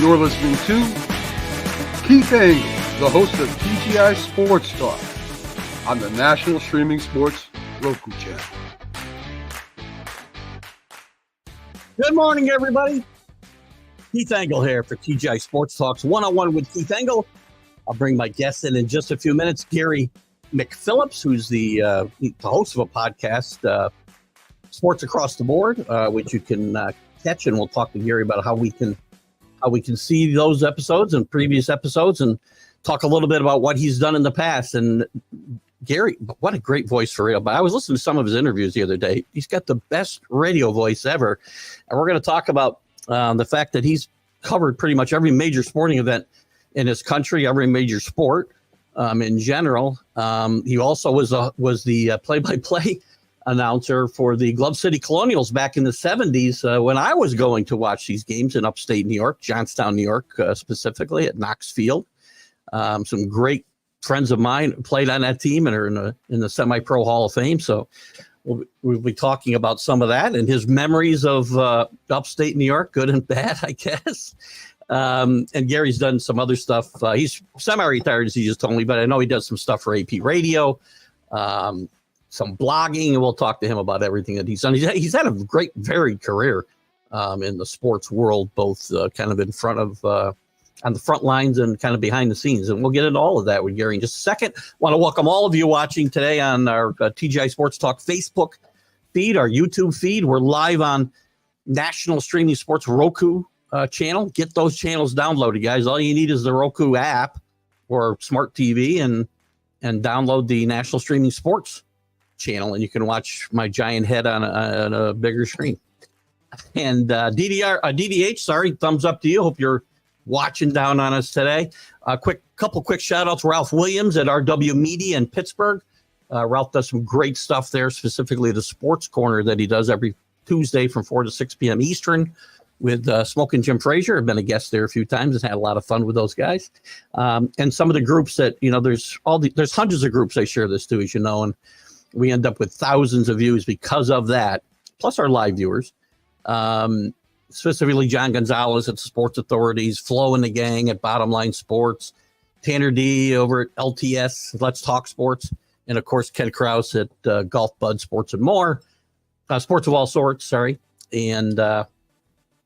You're listening to Keith Engle, the host of TGI Sports Talk on the National Streaming Sports Roku channel. Good morning, everybody. Keith Engle here for TGI Sports Talks 101 with Keith Engle. I'll bring my guest in just a few minutes. Gary McKillips, who's the host of a podcast, Sports Across the Board, which you can catch, and we'll talk to Gary about how we can see those episodes and previous episodes, and talk a little bit about what he's done in the past. And Gary, what a great voice for real. But I was listening to some of his interviews the other day. He's got the best radio voice ever, and we're going to talk about the fact that he's covered pretty much every major sporting event in his country, every major sport in general. He also was the play-by-play announcer for the Glove City Colonials back in the 70s when I was going to watch these games in upstate New York, Johnstown, New York, specifically at Knox Field. Some great friends of mine played on that team and are in the Semi-Pro Hall of Fame. So we'll be talking about some of that and his memories of upstate New York, good and bad, I guess. And Gary's done some other stuff. He's semi-retired, as he just told me, but I know he does some stuff for AP Radio, some blogging, and we'll talk to him about everything that he's done. He's had a great, varied career in the sports world, both kind of in front of on the front lines and kind of behind the scenes. And we'll get into all of that with Gary in just a second. Want to welcome all of you watching today on our TGI Sports Talk Facebook feed, our YouTube feed. We're live on National Streaming Sports Roku channel. Get those channels downloaded, guys. All you need is the Roku app or smart TV and download the National Streaming Sports channel, and you can watch my giant head on a bigger screen. And DDH, thumbs up to you. Hope you're watching down on us today. Couple quick shout outs. Ralph Williams at RW Media in Pittsburgh. Ralph does some great stuff there, specifically the sports corner that he does every Tuesday from 4 to 6 p.m. Eastern with Smoke and Jim Frazier. I've been a guest there a few times and had a lot of fun with those guys. And some of the groups that, there's hundreds of groups I share this to, as you know, and we end up with thousands of views because of that, plus our live viewers. Specifically John Gonzalez at the Sports Authorities, Flo and the gang at Bottom Line Sports, Tanner D over at LTS, Let's Talk Sports, and of course Ken Krause at Golf Bud Sports and More, Sports of All Sorts, sorry. And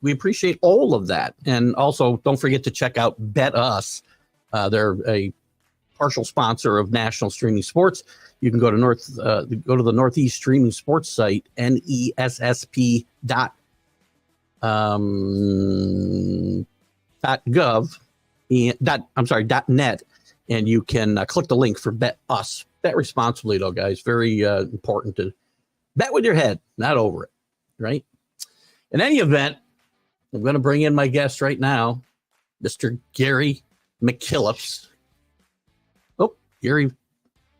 we appreciate all of that. And also don't forget to check out Bet Us. They're a partial sponsor of National Streaming Sports. You can go to the Northeast Streaming Sports site, nessp.gov, .net, and you can click the link for Bet Us. Bet responsibly, though, guys. Very important to bet with your head, not over it, right? In any event, I'm going to bring in my guest right now, Mr. Gary McKillips. Oh, Gary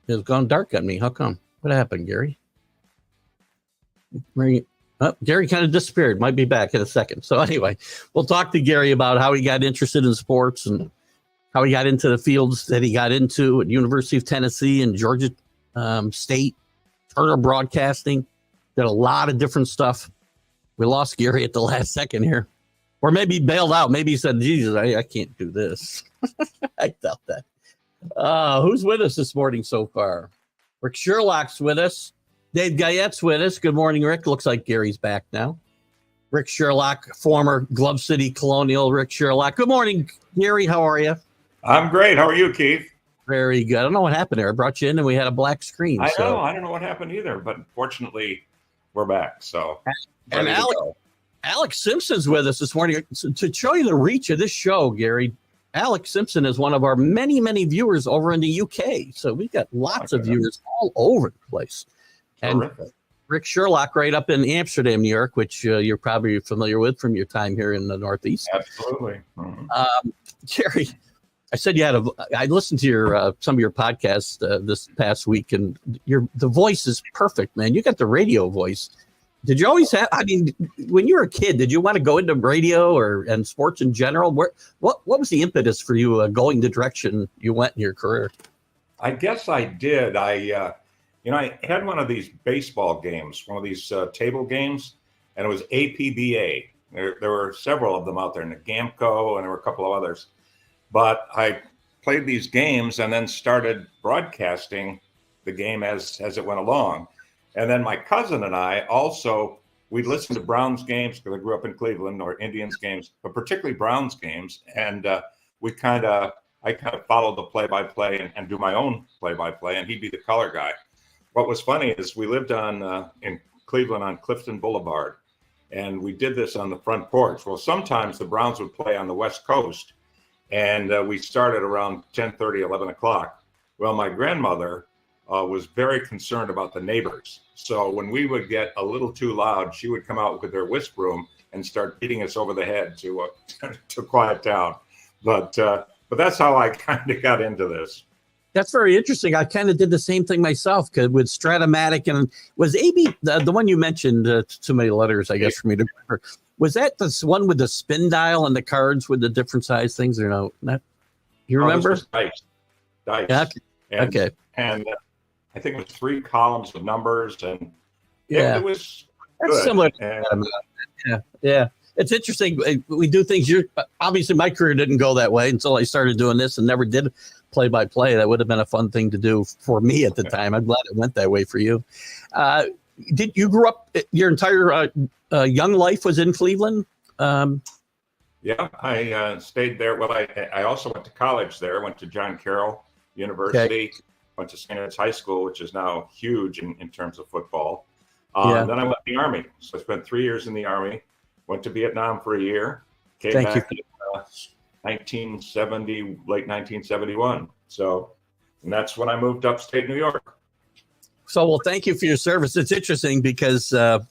has gone dark on me. How come? What happened, Gary? Gary kind of disappeared. Might be back in a second. So anyway, we'll talk to Gary about how he got interested in sports and how he got into the fields that he got into at University of Tennessee and Georgia State, Turner Broadcasting. Did a lot of different stuff. We lost Gary at the last second here. Or maybe he bailed out. Maybe he said, Jesus, I can't do this. I felt that. Who's with us this morning so far? Rick Sherlock's with us. Dave Guyette's with us. Good morning, Rick. Looks like Gary's back now. Rick Sherlock, former Glove City Colonial Rick Sherlock. Good morning, Gary. How are you? I'm great. How are you, Keith? Very good. I don't know what happened there. I brought you in and we had a black screen. I don't know what happened either, but fortunately, we're back. So, and Alex Simpson's with us this morning. To show you the reach of this show, Gary, Alex Simpson is one of our many, many viewers over in the UK. So we've got lots of viewers all over the place. And Rick Sherlock right up in Amsterdam, New York, which you're probably familiar with from your time here in the Northeast. Absolutely. Mm-hmm. Jerry, I said I listened to your some of your podcasts this past week, and the voice is perfect, man. You got the radio voice. Did you always have? I mean, when you were a kid, did you want to go into radio and sports in general? What was the impetus for you going the direction you went in your career? I guess I did. I had one of these baseball games, one of these table games, and it was APBA, There were several of them out there, Nagamco, and there were a couple of others. But I played these games and then started broadcasting the game as it went along. And then my cousin and I also, we'd listen to Browns games because I grew up in Cleveland, or Indians games, but particularly Browns games. And I kind of followed the play-by-play and do my own play-by-play, and he'd be the color guy. What was funny is we lived in Cleveland on Clifton Boulevard, and we did this on the front porch. Well, sometimes the Browns would play on the West Coast, and we started around 10:30, 11 o'clock. Well, my grandmother was very concerned about the neighbors. So when we would get a little too loud, she would come out with her whisk broom and start beating us over the head to quiet down. But that's how I kind of got into this. That's very interesting. I kind of did the same thing myself with Stratomatic, and was AB the one you mentioned? Too many letters, I guess, for me to remember. Was that the one with the spin dial and the cards with the different size things, or no? Not, you remember? Dice. Yeah, okay. And I think it was 3 columns of numbers, and yeah, it was that's good. similar. And, yeah. It's interesting. We do things. Obviously, my career didn't go that way until I started doing this, and never did play-by-play. That would have been a fun thing to do for me at the time. I'm glad it went that way for you. Did you grew up? Your entire young life was in Cleveland? Yeah, I stayed there. Well, I also went to college there. Went to John Carroll University. Okay. Went to St. Ed's High School, which is now huge in terms of football. Then I went to the Army. So I spent 3 years in the Army. Went to Vietnam for a year. Came back in 1970, late 1971. So, and that's when I moved to upstate New York. So, well, thank you for your service. It's interesting because I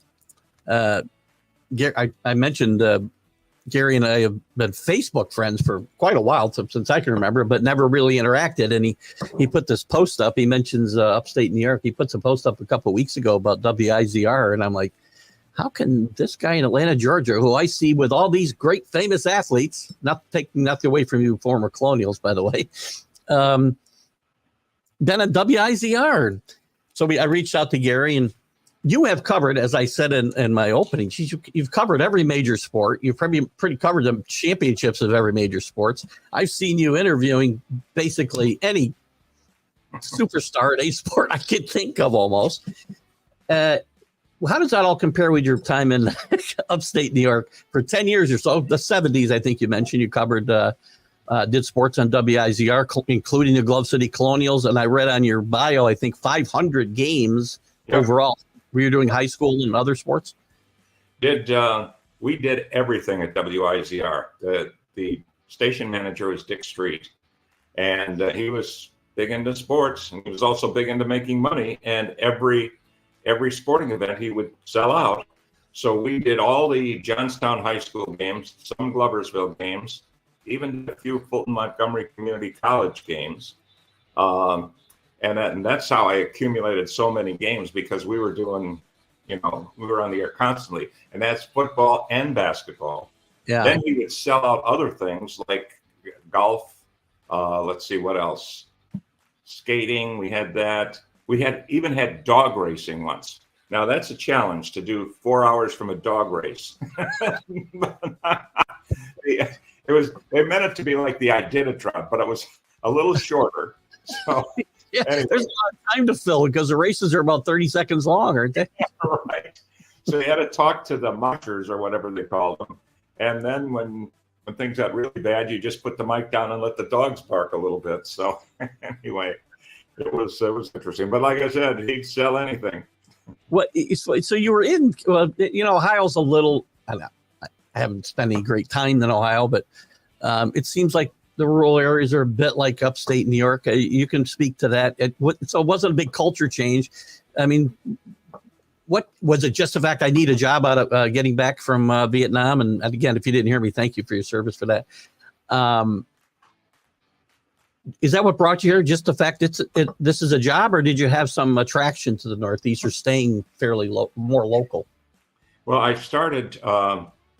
mentioned Gary and I have been Facebook friends for quite a while, since I can remember, but never really interacted. And he put this post up. He mentions upstate New York. He puts a post up a couple of weeks ago about WIZR, and I'm like, how can this guy in Atlanta, Georgia, who I see with all these great famous athletes, not taking nothing away from you former Colonials, by the way, been at WIZR? So I reached out to Gary, and you have covered, as I said in my opening, you've covered every major sport. You've probably covered the championships of every major sports. I've seen you interviewing basically any superstar at a sport I could think of almost. How does that all compare with your time in upstate New York for 10 years or so? The 70s, I think you mentioned you covered, did sports on WIZR, including the Glove City Colonials. And I read on your bio, I think 500 games overall. Were you doing high school and other sports? We did everything at WIZR. The station manager was Dick Street, and he was big into sports, and he was also big into making money. And every sporting event he would sell out. So we did all the Johnstown High School games, some Gloversville games, even a few Fulton Montgomery Community College games. And that's how I accumulated so many games, because we were doing, we were on the air constantly, and that's football and basketball. Yeah. Then we would sell out other things like golf. Let's see, what else? Skating, we had that. We even had dog racing once. Now that's a challenge to do 4 hours from a dog race. They meant it to be like the Iditarod, but it was a little shorter. So yeah, anyway. There's a lot of time to fill because the races are about 30 seconds long, aren't they? Right. So you had to talk to the muckers or whatever they call them. And then when things got really bad, you just put the mic down and let the dogs bark a little bit. So anyway, it was interesting. But like I said, he'd sell anything. What? So you were in, Ohio's a little, I haven't spent any great time in Ohio, but it seems like the rural areas are a bit like upstate New York. You can speak to that. So it wasn't a big culture change. I mean, what was it? Just the fact I need a job out of getting back from Vietnam. And again, if you didn't hear me, thank you for your service for that. Is that what brought you here? Just the fact this is a job, or did you have some attraction to the Northeast, or staying fairly more local? Well, I started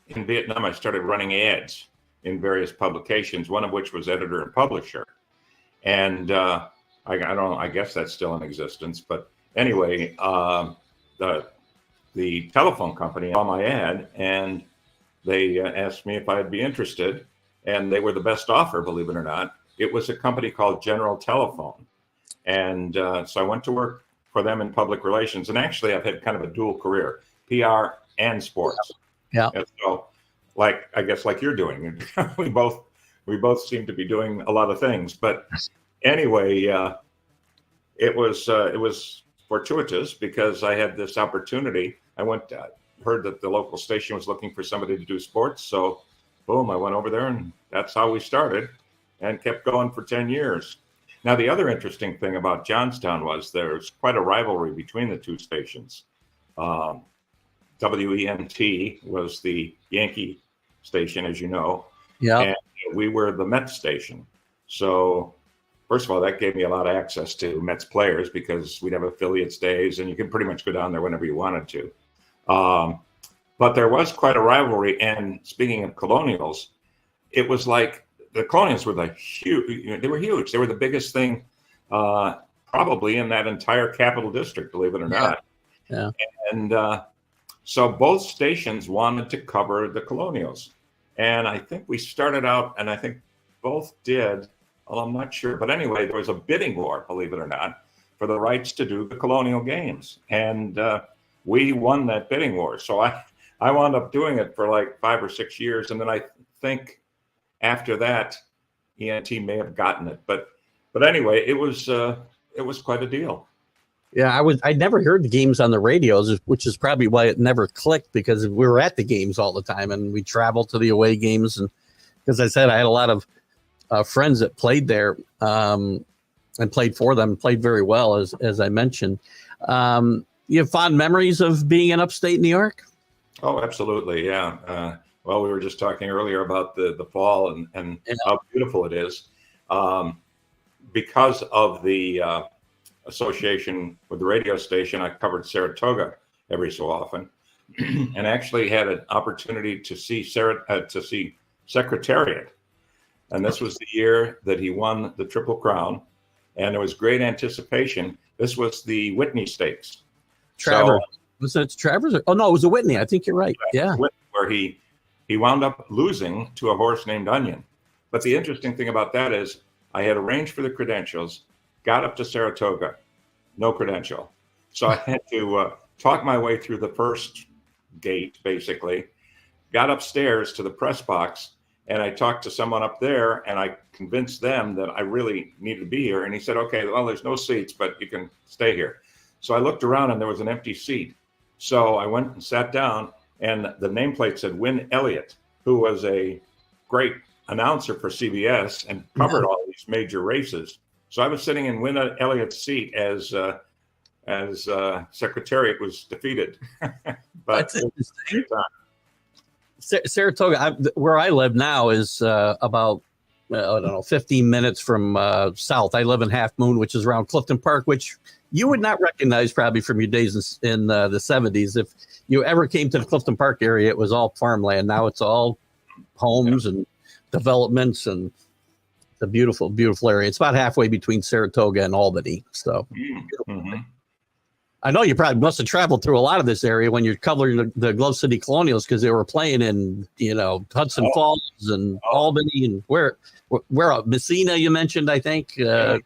in Vietnam. I started running ads in various publications, one of which was editor and publisher. And I guess that's still in existence. But anyway, the telephone company saw my ad and they asked me if I'd be interested, and they were the best offer, believe it or not. It was a company called General Telephone. And so I went to work for them in public relations. And actually, I've had kind of a dual career, PR and sports. Yeah. And so, I guess like you're doing, we both seem to be doing a lot of things. But anyway, it was fortuitous because I had this opportunity. I heard that the local station was looking for somebody to do sports. So boom, I went over there, and that's how we started and kept going for 10 years. Now, the other interesting thing about Johnstown was there's quite a rivalry between the two stations. WEMT was the Yankee station, as you know. Yeah. And we were the Mets station. So first of all, that gave me a lot of access to Mets players because we'd have affiliates days, and you could pretty much go down there whenever you wanted to. But there was quite a rivalry. And speaking of Colonials, it was like the Colonials were huge. They were huge. They were the biggest thing probably in that entire Capital District, believe it or not. Yeah. And so both stations wanted to cover the Colonials. And I think we started out, and I think both did, well, I'm not sure. But anyway, there was a bidding war, believe it or not, for the rights to do the Colonial games. And we won that bidding war. So I wound up doing it for like 5 or 6 years. And then I think after that, ENT may have gotten it. But anyway, it was quite a deal. Yeah, I never heard the games on the radios, which is probably why it never clicked, because we were at the games all the time and we traveled to the away games. And as I said, I had a lot of friends that played there and played for them, played very well, as I mentioned. You have fond memories of being in upstate New York? Oh, absolutely. Yeah. Well, we were just talking earlier about the fall and how beautiful it is. Because of the association with the radio station, I covered Saratoga every so often, and actually had an opportunity to see Secretariat. And this was the year that he won the Triple Crown, and there was great anticipation. This was the Whitney Stakes. Travers. Was it Travers? Oh, no, it was a Whitney. I think you're right. Yeah. Where he wound up losing to a horse named Onion. But the interesting thing about that is I had arranged for the credentials, got up to Saratoga, no credential. So I had to talk my way through the first gate, basically, got upstairs to the press box, and I talked to someone up there, and I convinced them that I really needed to be here. And he said, okay, well, there's no seats, but you can stay here. So I looked around, and there was an empty seat. So I went and sat down, and the nameplate said Win Elliott, who was a great announcer for CBS and covered all these major races. So I was sitting in Win Elliott's seat as Secretariat was defeated. But that's interesting. Saratoga, where I live now, is about, I don't know, 15 minutes from south. I live in Half Moon, which is around Clifton Park, which you would not recognize probably from your days in the 70s. If you ever came to the Clifton Park area, it was all farmland. Now it's all homes and developments, and the beautiful, beautiful area. It's about halfway between Saratoga and Albany. So I know you probably must have traveled through a lot of this area when you're covering the Glove City Colonials, because they were playing in, Hudson Falls and Albany, and where Messina you mentioned, I think. Let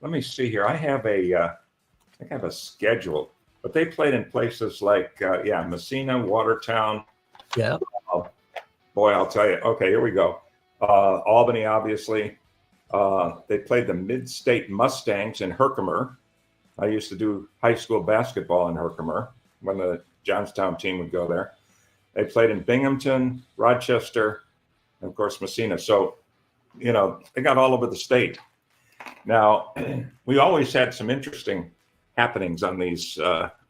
me see here. I have a schedule, but they played in places like Messina, Watertown. Yeah. Boy, I'll tell you. Okay, here we go. Albany, obviously. They played the Mid-State Mustangs in Herkimer. I used to do high school basketball in Herkimer when the Johnstown team would go there. They played in Binghamton, Rochester, and of course Messina. So, they got all over the state. Now, we always had some interesting happenings on these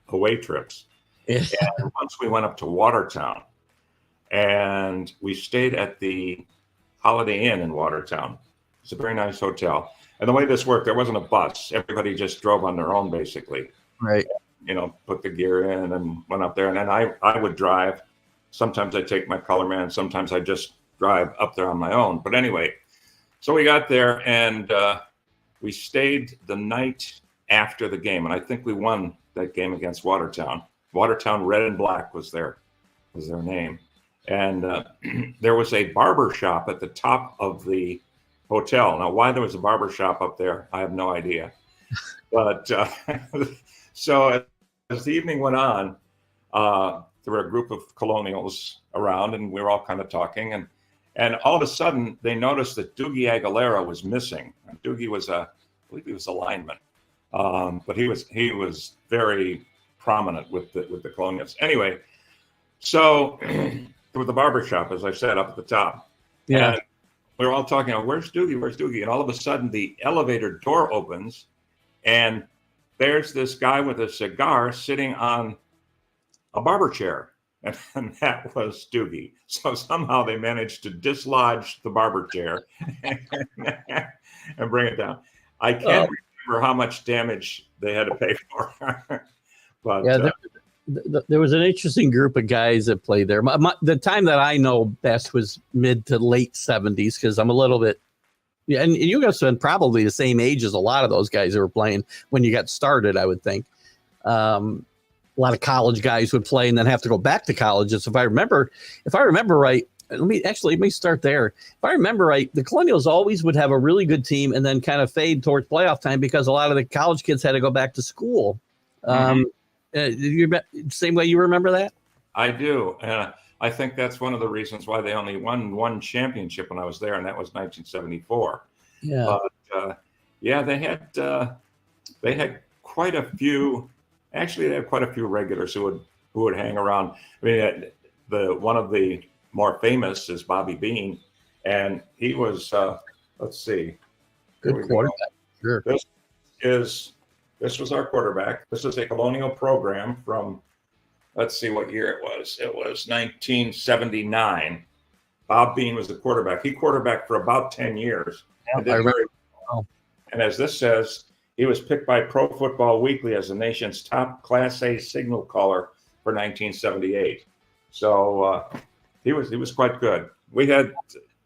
away trips. Yeah. And once we went up to Watertown, and we stayed at the Holiday Inn in Watertown. It's a very nice hotel. And the way this worked, there wasn't a bus. Everybody just drove on their own, basically. Right. Put the gear in and went up there. And then I would drive. Sometimes I'd take my color man. Sometimes I'd just drive up there on my own. But anyway, so we got there, and we stayed the night after the game. And I think we won that game against Watertown. Watertown Red and Black was their name. And there was a barber shop at the top of the hotel. Now, why there was a barber shop up there, I have no idea. But so as the evening went on, there were a group of Colonials around, and we were all kind of talking. And all of a sudden, they noticed that Doogie Aguilera was missing. And Doogie was I believe he was a lineman, but he was very prominent with the Colonials. Anyway, so there was the barber shop, as I said, up at the top. Yeah. And we were all talking, where's Doogie? Where's Doogie? And all of a sudden, the elevator door opens, and there's this guy with a cigar sitting on a barber chair. And that was Doogie. So somehow they managed to dislodge the barber chair and bring it down. I can't remember how much damage they had to pay for. But yeah, there was an interesting group of guys that played there. The time that I know best was mid to late 70s, because I'm a little bit, yeah, and you guys have been probably the same age as a lot of those guys that were playing when you got started, I would think. A lot of college guys would play and then have to go back to college. If I remember right, let me start there. If I remember right, the Colonials always would have a really good team and then kind of fade towards playoff time because a lot of the college kids had to go back to school. Same way you remember that? I do. I think that's one of the reasons why they only won one championship when I was there, and that was 1974. Yeah. But yeah, they had quite a few. Actually, they had quite a few regulars who would hang around. I mean, one of the more famous is Bobby Bean, and he was let's see, good quarterback. Sure. This was our quarterback. This is a Colonial program from, let's see what year it was. It was 1979. Bob Bean was the quarterback. He quarterbacked for about 10 years. Yeah, I remember. And as this says, he was picked by Pro Football Weekly as the nation's top Class A signal caller for 1978. So he was quite good. We did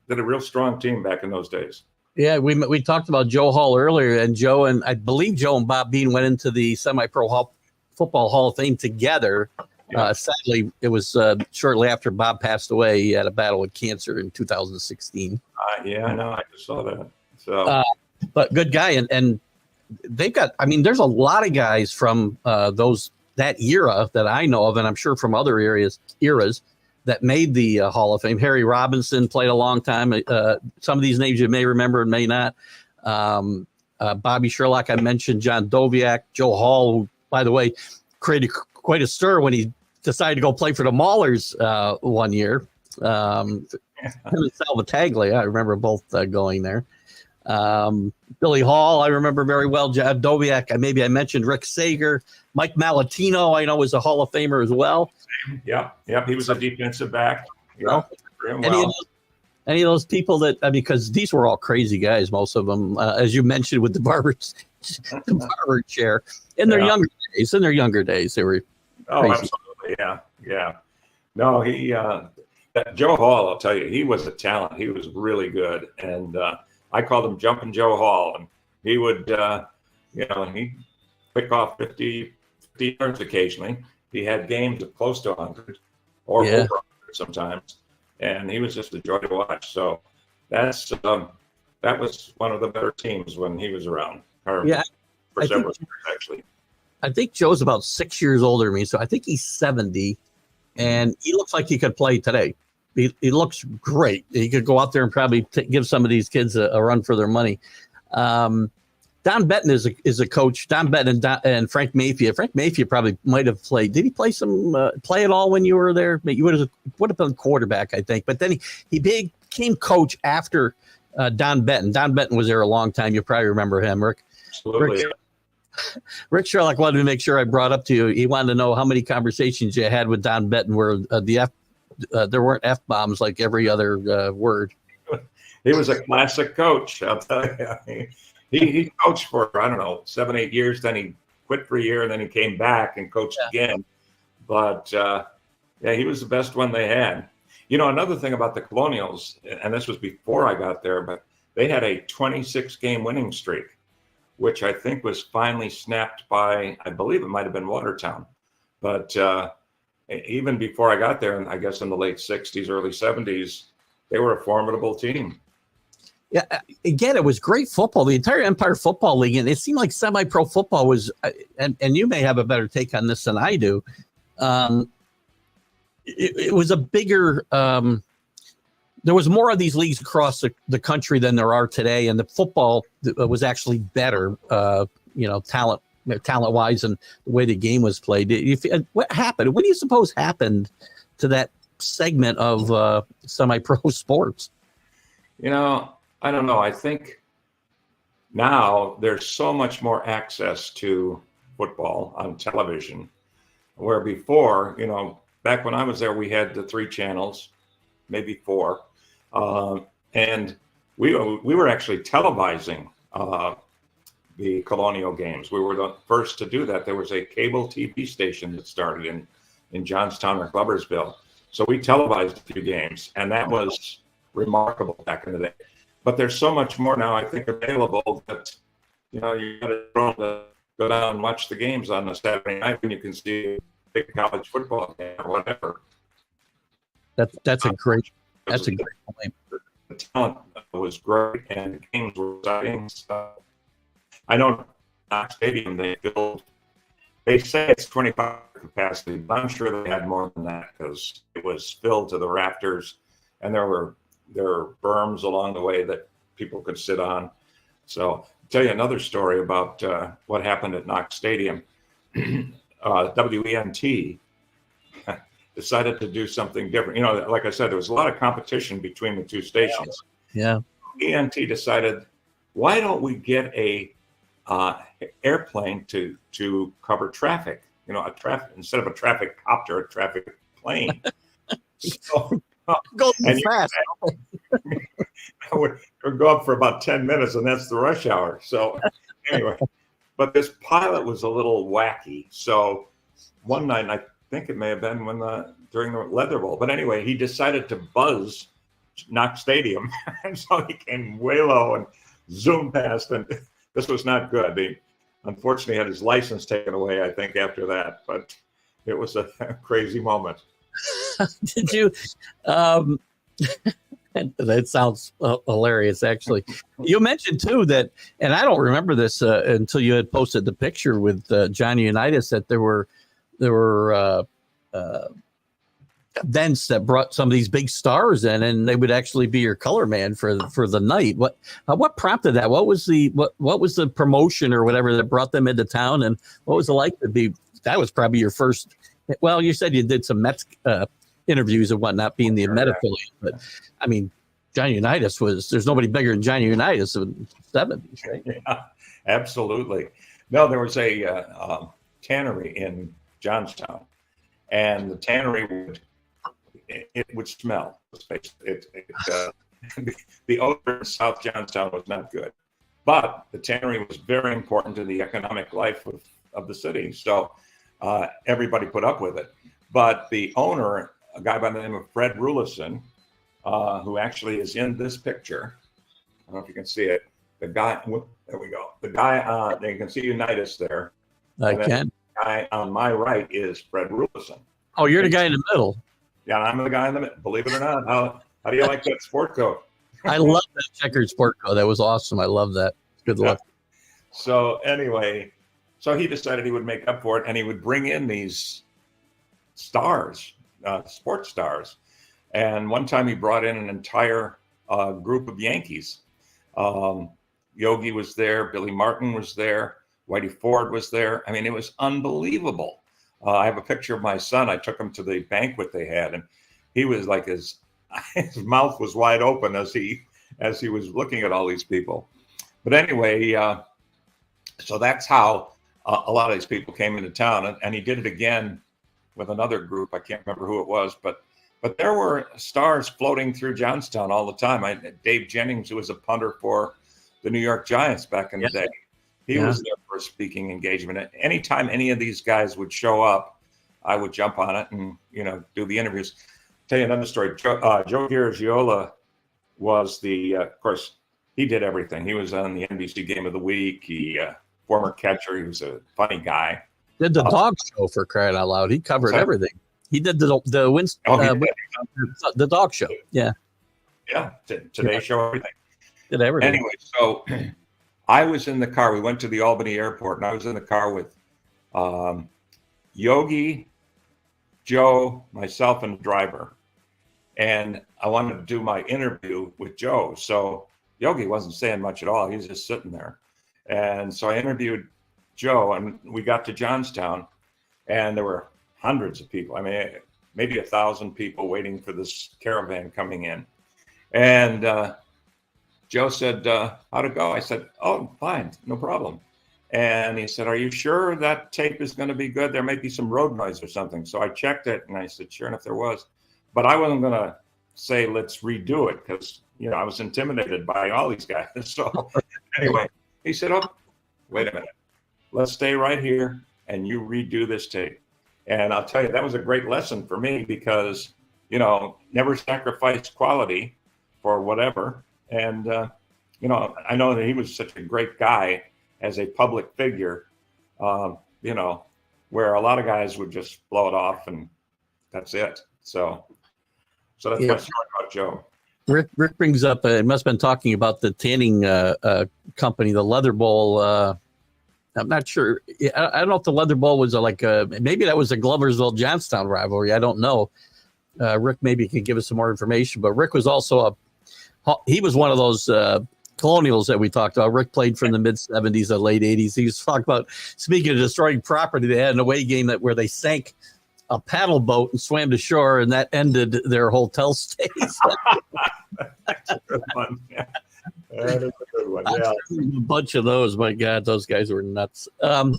a real strong team back in those days. Yeah, we talked about Joe Hall earlier, and I believe Joe and Bob Bean went into the Semi-Pro Football Hall of Fame together. Yeah. Sadly, it was shortly after Bob passed away. He had a battle with cancer in 2016. Yeah, I know. I just saw that. So, but good guy, and they've got. I mean, there's a lot of guys from that era that I know of, and I'm sure from other eras that made the Hall of Fame. Harry Robinson played a long time. Some of these names you may remember and may not. Bobby Sherlock, I mentioned. John Doviak, Joe Hall, who, by the way, created quite a stir when he decided to go play for the Maulers one year. Him and Salvataglia, I remember both going there. Billy Hall, I remember very well. John Doviak, maybe I mentioned Rick Sager. Mike Malatino, I know, was a Hall of Famer as well. Yep. He was a defensive back. Yeah. Any of those people that, because these were all crazy guys, most of them, as you mentioned, with the barber chair. In their younger days, they were crazy. Absolutely, yeah. No, Joe Hall, I'll tell you, he was a talent. He was really good, and I called him Jumping Joe Hall, and he would, he'd pick off 50 yards occasionally. He had games of close to 100 or over 100 sometimes, and he was just a joy to watch. So that was one of the better teams when he was around. For several years, actually. I think Joe's about 6 years older than me, so I think he's 70, and he looks like he could play today. He looks great. He could go out there and probably give some of these kids a run for their money. Don Benton is a coach. Don Benton and Frank Mayfield. Frank Mayfield probably might have played. Did he play play at all when you were there? You would have been quarterback, I think. But then he became coach after Don Benton. Don Benton was there a long time. You probably remember him, Rick. Absolutely. Rick Sherlock wanted to make sure I brought up to you. He wanted to know how many conversations you had with Don Benton where there weren't F-bombs like every other word. He was a classic coach, I'll tell you. He coached for, 7-8 years. Then he quit for a year, and then he came back and coached again. But, he was the best one they had. Another thing about the Colonials, and this was before I got there, but they had a 26-game winning streak, which I think was finally snapped by, I believe it might have been Watertown. But even before I got there, and I guess in the late 60s, early 70s, they were a formidable team. Yeah, again, it was great football. The entire Empire Football League, and it seemed like semi-pro football was, and you may have a better take on this than I do. It was a bigger. There was more of these leagues across the country than there are today, and the football was actually better. Talent-wise, and the way the game was played. What happened? What do you suppose happened to that segment of semi-pro sports? I don't know. I think now there's so much more access to football on television, where before, back when I was there, we had the 3 channels, maybe 4, and we were actually televising the Colonial games. We were the first to do that. There was a cable TV station that started in Johnstown or Gloversville, so we televised a few games, and that was remarkable back in the day. But there's so much more now, I think, available that, you got to go down and watch the games on a Saturday night when you can see a big college football game or whatever. That's a great point. The talent was great and the games were exciting. So I know Knox Stadium, they say it's 25 capacity, but I'm sure they had more than that because it was filled to the rafters, and there were berms along the way that people could sit on. So I'll tell you another story about what happened at Knox Stadium. WENT decided to do something different. Like I said, there was a lot of competition between the 2 stations. Yeah. ENT decided, why don't we get a airplane to cover traffic? Instead of a traffic copter, a traffic plane. So, go fast. I would go up for about 10 minutes, and that's the rush hour. So anyway, but this pilot was a little wacky. So one night, I think it may have been during the Leather Bowl, but anyway, he decided to buzz Knox Stadium, and so he came way low and zoomed past, and this was not good. He unfortunately had his license taken away, I think, after that, but it was a crazy moment. Did you? That sounds hilarious, actually. You mentioned too that, and I don't remember this until you had posted the picture with Johnny Unitas, that there were events that brought some of these big stars in, and they would actually be your color man for the night. What prompted that? What was the promotion or whatever that brought them into town, and what was it like to be? That was probably your first. Well, you said you did some Mets interviews and whatnot, being the Met affiliate, but I mean, Johnny Unitas there's nobody bigger than Johnny Unitas in the 70s, right? Yeah, absolutely. No, there was a tannery in Johnstown, and the tannery would smell. The odor in South Johnstown was not good, but the tannery was very important to the economic life of the city. So everybody put up with it. But the owner, a guy by the name of Fred Rulison, who actually is in this picture. I don't know if you can see it. The guy, there we go. The guy, you can see Unitas there. I can. The guy on my right is Fred Rulison. Oh, you're the guy in the middle. Yeah, I'm the guy in the middle. Believe it or not. How do you like that sport coat? I love that checkered sport coat. That was awesome. I love that. Good luck. So anyway, he decided he would make up for it, and he would bring in these stars, sports stars. And one time he brought in an entire group of Yankees. Yogi was there, Billy Martin was there, Whitey Ford was there. I mean, it was unbelievable. I have a picture of my son. I took him to the banquet they had, and he was like his mouth was wide open as he was looking at all these people. But anyway, so that's how a lot of these people came into town, and he did it again with another group. I can't remember who it was, but there were stars floating through Johnstown all the time. Dave Jennings, who was a punter for the New York Giants back in the day, he was there for a speaking engagement. Anytime any of these guys would show up, I would jump on it and do the interviews. Tell you another story. Joe Garagiola was of course, he did everything. He was on the NBC Game of the Week. He former catcher. He was a funny guy. Did the dog show, for crying out loud. He covered everything. He did the the dog show. Yeah. Yeah. Today Show, everything. Did everything. Anyway, so I was in the car. We went to the Albany airport, and I was in the car with Yogi, Joe, myself, and the driver. And I wanted to do my interview with Joe. So Yogi wasn't saying much at all. He was just sitting there. And so I interviewed Joe, and we got to Johnstown, and there were hundreds of people. I mean, maybe 1,000 people waiting for this caravan coming in. And Joe said, how'd it go? I said, oh, fine, no problem. And he said, are you sure that tape is going to be good? There may be some road noise or something. So I checked it, and I said, sure enough, there was. But I wasn't going to say, let's redo it, because, I was intimidated by all these guys. So anyway, he said, oh, wait a minute. Let's stay right here, and you redo this tape. And I'll tell you, that was a great lesson for me because, never sacrifice quality for whatever. And, I know that he was such a great guy as a public figure, where a lot of guys would just blow it off and that's it. So that's my story about Joe. Rick brings up, it must have been talking about the tanning company, the Leather Bowl. I'm not sure. I don't know if the Leather Bowl was maybe that was a Gloversville Johnstown rivalry. I don't know. Rick maybe can give us some more information, but Rick was also he was one of those Colonials that we talked about. Rick played from the mid 70s and late 80s. He was talking about, speaking of destroying property, they had an away game where they sank a paddle boat and swam to shore, and that ended their hotel stays. That's a good one. Yeah. That is a good one. Yeah. A bunch of those. My God, those guys were nuts. I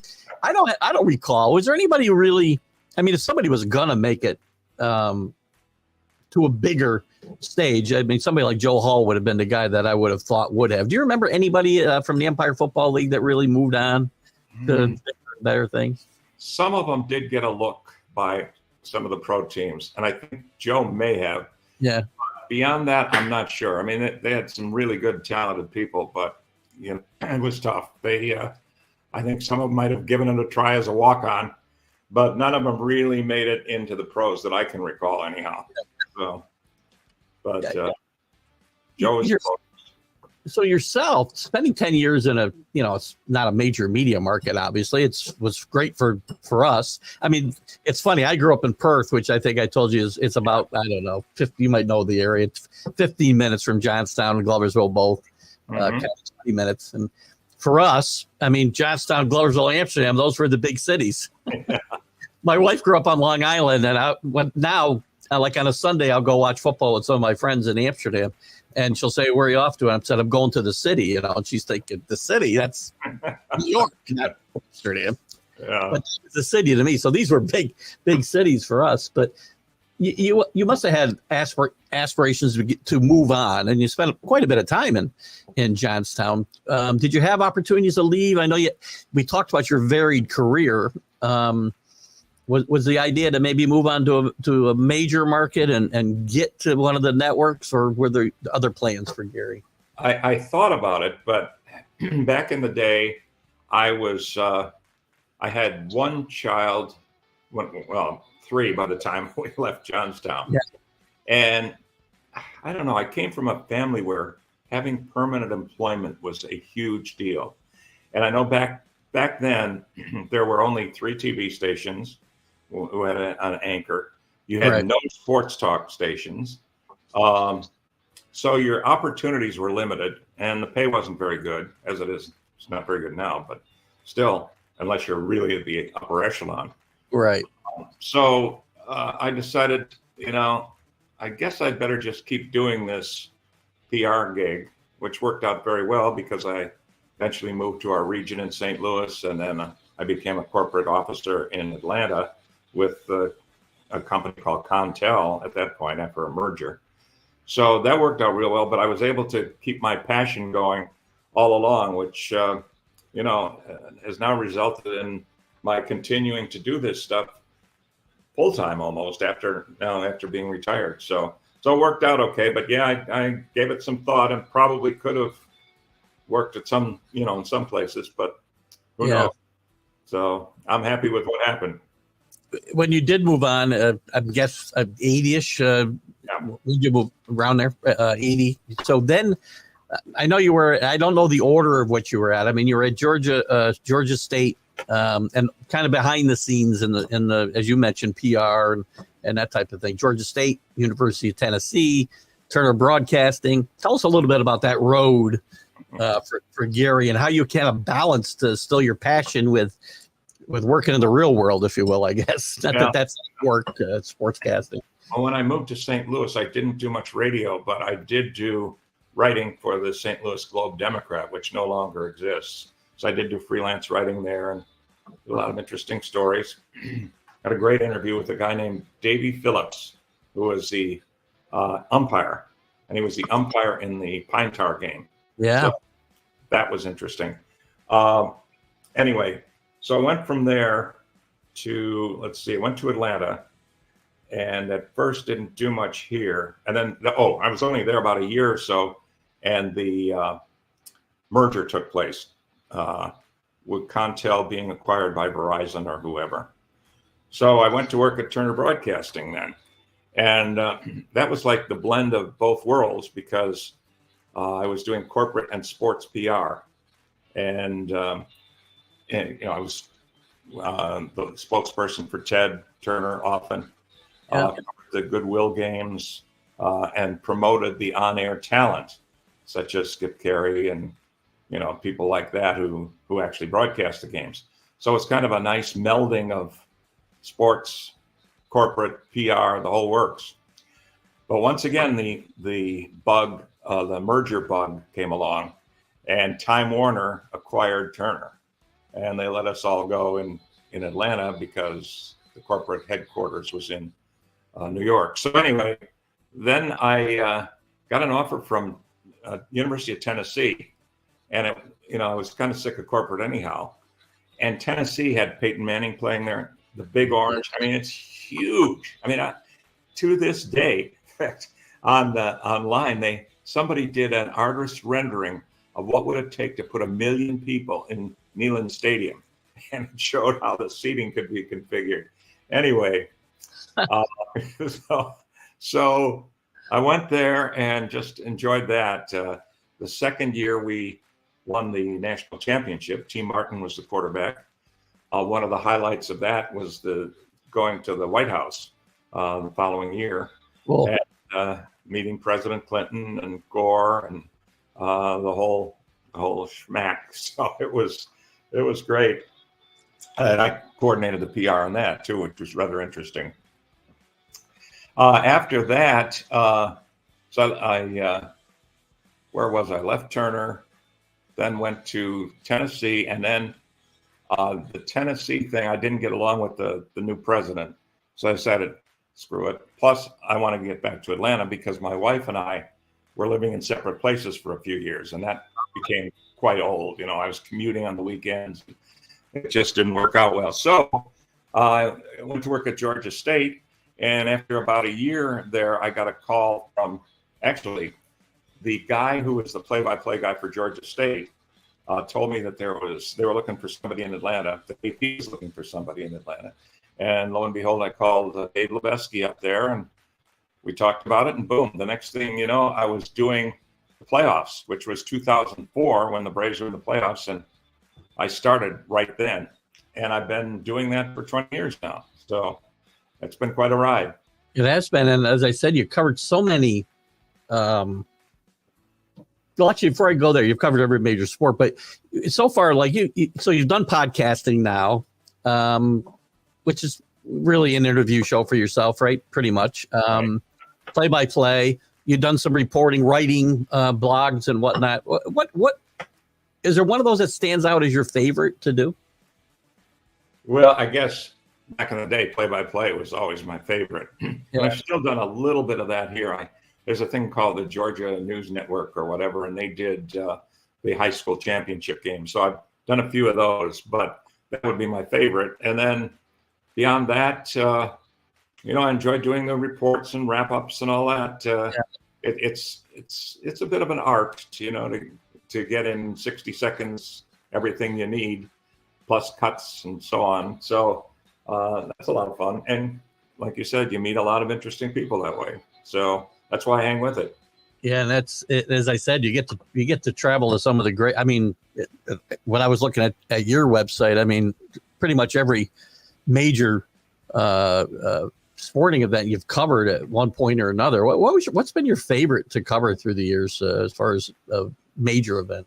don't recall. Was there anybody who really? I mean, if somebody was gonna make it to a bigger stage, I mean, somebody like Joe Hall would have been the guy that I would have thought would have. Do you remember anybody from the Empire Football League that really moved on to better things? Some of them did get a look by some of the pro teams, and I think Joe may have. Yeah. Beyond that, I'm not sure. I mean, they had some really good, talented people, but it was tough. I think some of them might have given it a try as a walk-on, but none of them really made it into the pros that I can recall, anyhow. So, but Joe was close. So yourself, spending 10 years in it's not a major media market, obviously. Was great for us. I mean, it's funny. I grew up in Perth, which I think I told you it's about, I don't know, 50, you might know the area. It's 15 minutes from Johnstown and Gloversville, both, 20 minutes. And for us, I mean, Johnstown, Gloversville, Amsterdam, those were the big cities. My wife grew up on Long Island, and like on a Sunday, I'll go watch football with some of my friends in Amsterdam. And she'll say, where are you off to? And I said, I'm going to the city, and she's thinking, the city, that's New York, not Amsterdam. Yeah. But it's the city to me. So these were big cities for us. But you must have had aspirations to move on, and you spent quite a bit of time in Johnstown. Did you have opportunities to leave? I know we talked about your varied career. Was the idea to maybe move on to a major market and get to one of the networks, or were there other plans for Gary? I thought about it, but back in the day, I had one child, three by the time we left Johnstown. Yeah. And I don't know, I came from a family where having permanent employment was a huge deal. And I know back then, there were only 3 TV stations who had an anchor. You had no sports talk stations. So your opportunities were limited, and the pay wasn't very good, as it is. It's not very good now, but still, unless you're really at the upper echelon. Right. So I decided, I guess I'd better just keep doing this PR gig, which worked out very well because I eventually moved to our region in St. Louis, and then I became a corporate officer in Atlanta with a company called Contel at that point after a merger. So that worked out real well, but I was able to keep my passion going all along, which, has now resulted in my continuing to do this stuff full time almost after being retired. So it worked out okay, but yeah, I gave it some thought and probably could have worked at some, in some places, but who knows? So I'm happy with what happened. when you did move on, I guess 80-ish, you move around there, 80. So then I know you were, I don't know the order of what you were at. I mean, you were at Georgia State, and kind of behind the scenes in the as you mentioned, PR and that type of thing. Georgia State, University of Tennessee, Turner Broadcasting. Tell us a little bit about that road for Gary, and how you kind of balanced still your passion with working in the real world, if you will, I guess. Not that that's work, sportscasting. Well, when I moved to St. Louis, I didn't do much radio, but I did do writing for the St. Louis Globe-Democrat, which no longer exists. So I did do freelance writing there and a lot of interesting stories. Had a great interview with a guy named Davey Phillips, who was the umpire, and he was the umpire in the Pine Tar game. Yeah. So that was interesting. Anyway, so I went from there to, I went to Atlanta, and at first didn't do much here. And then, I was only there about a year or so, and the merger took place with Contel being acquired by Verizon or whoever. So I went to work at Turner Broadcasting then. And that was like the blend of both worlds, because I was doing corporate and sports PR. And I was the spokesperson for Ted Turner often, the Goodwill games, and promoted the on-air talent, such as Skip Carey and people like that who actually broadcast the games. So it's kind of a nice melding of sports, corporate, PR, the whole works. But once again, the bug, the merger bug came along, and Time Warner acquired Turner, and they let us all go in Atlanta because the corporate headquarters was in New York. So anyway, then I got an offer from University of Tennessee, and I was kind of sick of corporate anyhow. And Tennessee had Peyton Manning playing there, the Big Orange. I mean, it's huge. I mean, to this day, in fact, online, somebody did an artist rendering of what would it take to put 1 million people in Neyland Stadium, and it showed how the seating could be configured. Anyway, so I went there and just enjoyed that. The second year we won the national championship. T. Martin was the quarterback. One of the highlights of that was going to the White House the following year. Cool. And meeting President Clinton and Gore and the whole schmack. So it was great. And I coordinated the PR on that too, which was rather interesting. After that, so I where was I? Left Turner, then went to Tennessee, and then the Tennessee thing, I didn't get along with the new president, so I decided, screw it. Plus, I want to get back to Atlanta because my wife and I were living in separate places for a few years, and that became quite old. I was commuting on the weekends. It just didn't work out well. So I went to work at Georgia State, and after about a year there, I got a call from actually the guy who was the play-by-play guy for Georgia State. Told me that they were looking for somebody in Atlanta. The AP was looking for somebody in Atlanta. And lo and behold, I called Dave Lebeski up there, and we talked about it, and boom, the next thing you know, I was doing the playoffs, which was 2004 when the Braves were in the playoffs, and I started right then. And I've been doing that for 20 years now. So it's been quite a ride. It has been. And as I said, you covered so many. Well, actually, before I go there, you've covered every major sport, but so far, like so you've done podcasting now, which is really an interview show for yourself, right? Pretty much. Play-by-play. You've done some reporting, writing, blogs and whatnot. What is there one of those that stands out as your favorite to do? Well, I guess back in the day, play-by-play was always my favorite. Yeah. And I've still done a little bit of that here. There's a thing called the Georgia News Network or whatever, and they did the high school championship game. So I've done a few of those, but that would be my favorite. And then beyond that, I enjoy doing the reports and wrap-ups and all that. It's a bit of an art, to get in 60 seconds everything you need, plus cuts and so on. So That's a lot of fun. And like you said, you meet a lot of interesting people that way. So that's why I hang with it. Yeah, and that's it, as I said, you get to travel to some of the great. I mean, when I was looking at your website, I mean, pretty much every major sporting event you've covered at one point or another. What's been your favorite to cover through the years as far as a major event?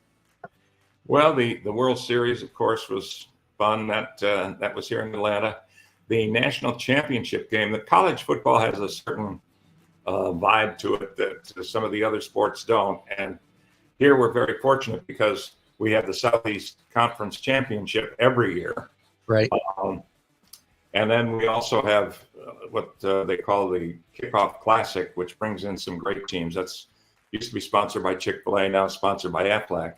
Well, the World Series, of course, was fun. That was here in Atlanta. The national championship game. The college football has a certain vibe to it that some of the other sports don't. And here we're very fortunate because we have the Southeast Conference Championship every year. Right. And then we also have what they call the Kickoff Classic, which brings in some great teams. That's used to be sponsored by Chick-fil-A, now sponsored by Aflac.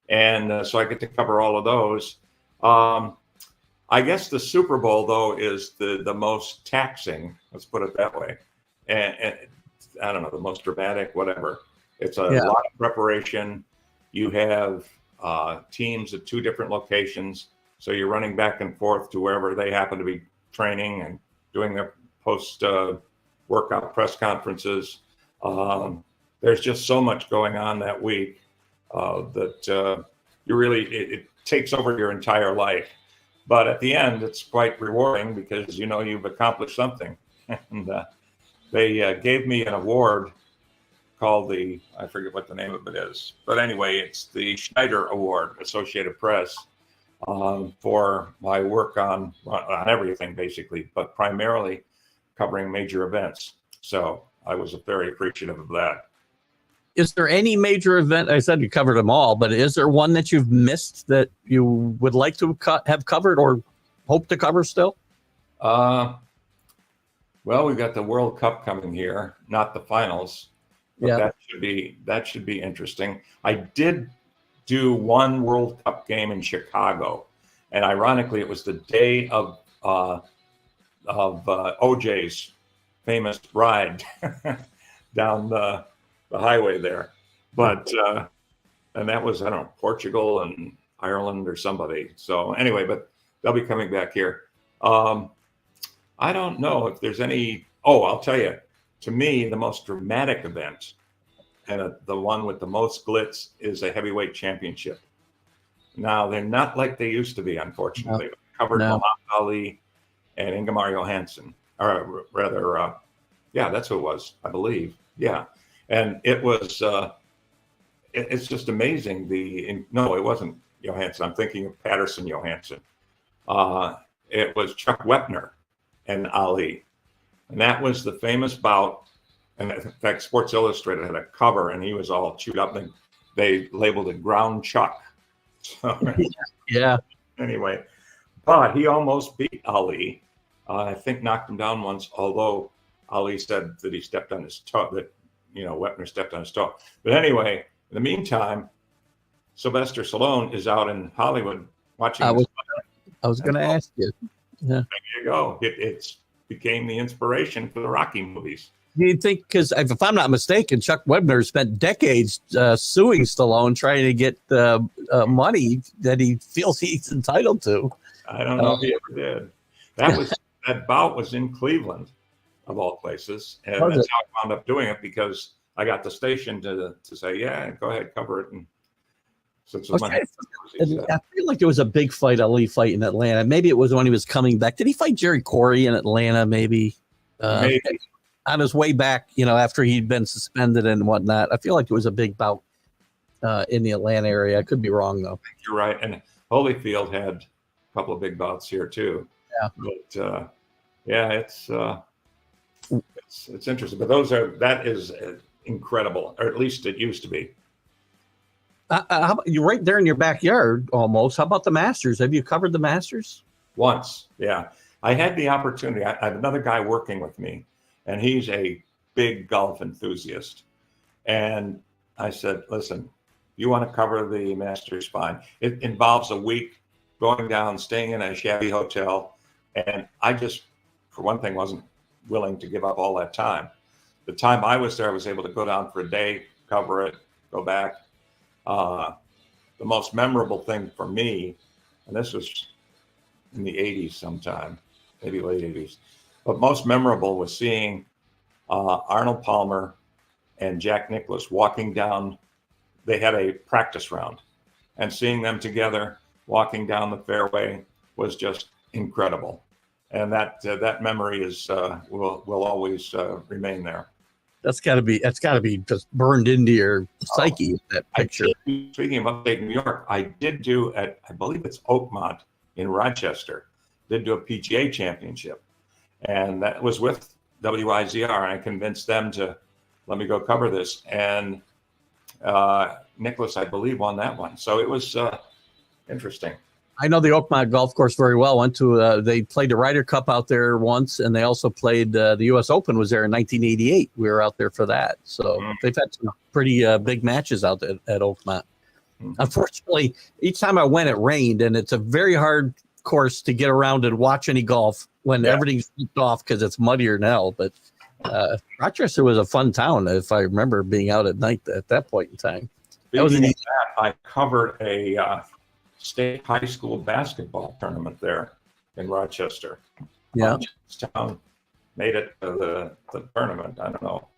And so I get to cover all of those. I guess the Super Bowl, though, is the most taxing. Let's put it that way. And I don't know, the most dramatic, whatever. It's a lot of preparation. You have teams at two different locations. So you're running back and forth to wherever they happen to be training and doing their post-workout press conferences. There's just so much going on that week that you really, it takes over your entire life. But at the end, it's quite rewarding because you know you've accomplished something. And they gave me an award called I forget what the name of it is. But anyway, it's the Schneider Award, Associated Press, for my work on everything, basically, but primarily covering major events. So I was very appreciative of that. Is there any major event? I said you covered them all, but is there one that you've missed that you would like to have covered or hope to cover still? Well, we've got the World Cup coming here, not the finals. But that should be interesting. I did do one World Cup game in Chicago, and ironically, it was the day of OJ's famous ride down the highway there. But and that was, I don't know, Portugal and Ireland or somebody. So anyway, but they'll be coming back here. I don't know if there's any. Oh, I'll tell you. To me, the most dramatic event and the one with the most glitz is a heavyweight championship. Now, they're not like they used to be, unfortunately. Covered Muhammad Ali and Ingemar Johansson, or rather, that's who it was, I believe. Yeah. And it was, it's just amazing. No, it wasn't Johansson. I'm thinking of Patterson Johansson. It was Chuck Wepner and Ali. And that was the famous bout. And in fact, Sports Illustrated had a cover, and he was all chewed up, and they labeled it Ground Chuck. So, yeah. Anyway, but he almost beat Ali. I think knocked him down once, although Ali said that he stepped on his toe, that, Wepner stepped on his toe. But anyway, in the meantime, Sylvester Stallone is out in Hollywood watching. I was going to ask you. Yeah. There you go. It's became the inspiration for the Rocky movies. Do you think, because if I'm not mistaken, Chuck Webner spent decades suing Stallone, trying to get money that he feels he's entitled to? I don't know if he ever did. That bout was in Cleveland, of all places, and that's how I wound up doing it, because I got the station to say, yeah, go ahead, cover it. And since I feel like there was a big Ali fight in Atlanta. Maybe it was when he was coming back. Did he fight Jerry Corey in Atlanta? Maybe. Maybe. On his way back, after he'd been suspended and whatnot. I feel like it was a big bout in the Atlanta area. I could be wrong, though. You're right. And Holyfield had a couple of big bouts here, too. Yeah. But, it's interesting. But that is incredible, or at least it used to be. You're right there in your backyard, almost. How about the Masters? Have you covered the Masters? Once, yeah. I had the opportunity. I had another guy working with me, and he's a big golf enthusiast. And I said, listen, you want to cover the Masters, fine. It involves a week going down, staying in a shabby hotel. And I just, for one thing, wasn't willing to give up all that time. The time I was there, I was able to go down for a day, cover it, go back. The most memorable thing for me, and this was in the 80s sometime, maybe late 80s. But most memorable was seeing Arnold Palmer and Jack Nicklaus walking down. They had a practice round, and seeing them together walking down the fairway was just incredible. And that memory is will always remain there. That's got to be just burned into your psyche. That picture. Speaking of upstate New York, I did do at, I believe it's Oakmont in Rochester, did do a PGA championship, and that was with WIZR. And I convinced them to let me go cover this, and Nicholas, I believe, won that one. So it was interesting. I know the Oakmont golf course very well. Went to they played the Ryder Cup out there once, and they also played the U.S. Open was there in 1988. We were out there for that. So they've had some pretty big matches out there at Oakmont. Unfortunately, each time I went, it rained, and it's a very hard course to get around and watch any golf when everything's kicked off because it's muddier than hell. But Rochester was a fun town, if I remember being out at night at that point in time. I covered a state high school basketball tournament there in Rochester. Yeah. Town made it to the tournament. I don't know